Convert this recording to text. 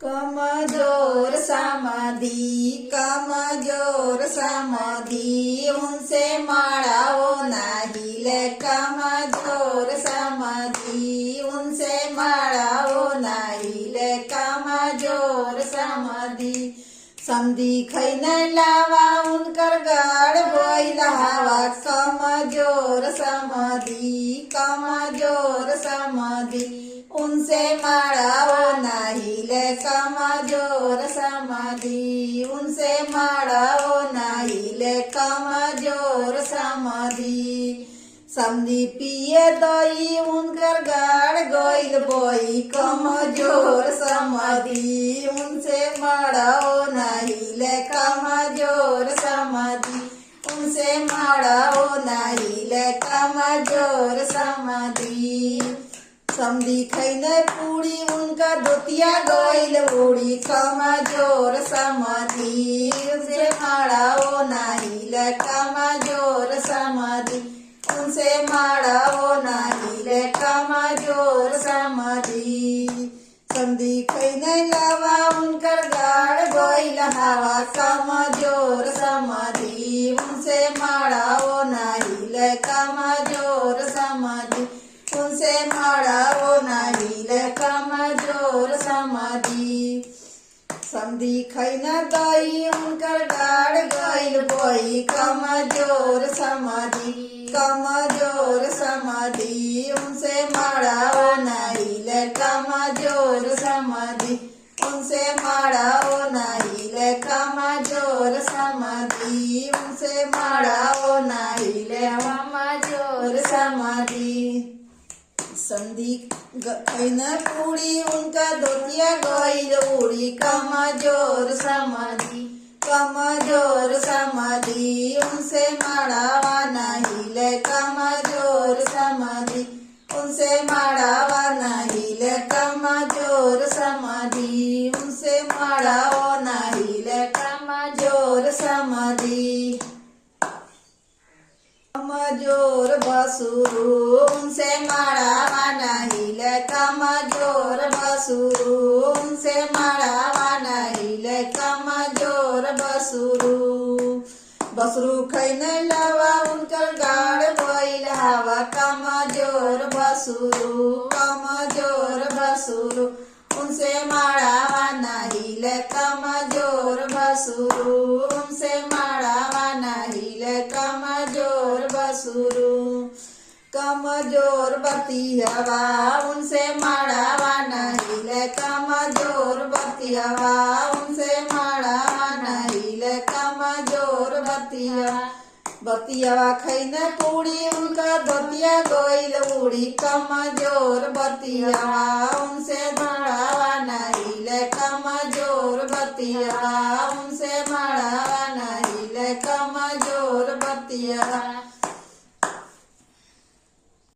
कमजोर समाधि कमजोर समाधि उनसे मड़ाओ नहीं ले कमजोर समाधि उनसे मड़ाओ नहीं ले कमजोर समाधि समधी खैन लावा उनकर गाड़ बोइल हवा कमजोर समाधि कमजोर समाधि उनसे मड़ाओ नहीं ले कमजोर समाधि उनसे मड़ाओ नहीं ले कमजोर समाधि समधी पिए दई उनकर गाड़ गोइल बोई कमजोर समाधि उनसे मड़ाओ नहीं ले कमजोर समाधि उनसे मड़ाओ नहीं ले कमजोर समाधि समधी खैन पूरी उनका धोतिया गइल उड़ी कमजोर समाधि उनसे मड़ाओ नहीं ले कमजोर समाधि उनसे मड़ाओ नहीं ले कमजोर समाधि समधी खैन लावा उनकर गाड़ गइल हवा कमजोर समाधि उनसे मड़ाओ नहीं ले कमजोर समाधि उनसे मड़ाओ नहीं ले कमजोर समाधि समधी खैन दई उनकर गाड़ गइल बोई कमजोर समाधि कमजोर समाधि उनसे मड़ाओ नहीं ले कमजोर समाधि उनसे मड़ाओ नहीं ले कमजोर समाधि उनसे मड़ाओ नहीं ले कमजोर समाधि समधी खैन पूरी उनका धोतिया गइल उड़ी कमजोर समाधि कमजोर समाधि उनसे मड़ावा नहीं ले कमजोर समाधि उनसे मड़ावा नहीं ले कमजोर समाधि उनसे मड़ाओ नहीं ले कमजोर समाधि कमजोर बसुरु उनसे मड़ावा नहीं ले कमजोर बसुरु उनसे मड़ावा नहीं ले कमजोर बसुरु बसुरु खैन लावा उनकर गाड़ बोइल हवा कमजोर बसुरु कमजोर बसुरु उनसे मड़ावा नहीं ले कमजोर बसुरु उनसे मड़ावा नहीं ले कमजोर बसुरु कमजोर बतियवा उनसे मड़ावा नहीं ले कमजोर बतियवा उनसे मड़ावा नहीं ले कमजोर बतियवा खैन पूरी उनका धोतिया गइल उड़ी कमजोर बतियवा उनसे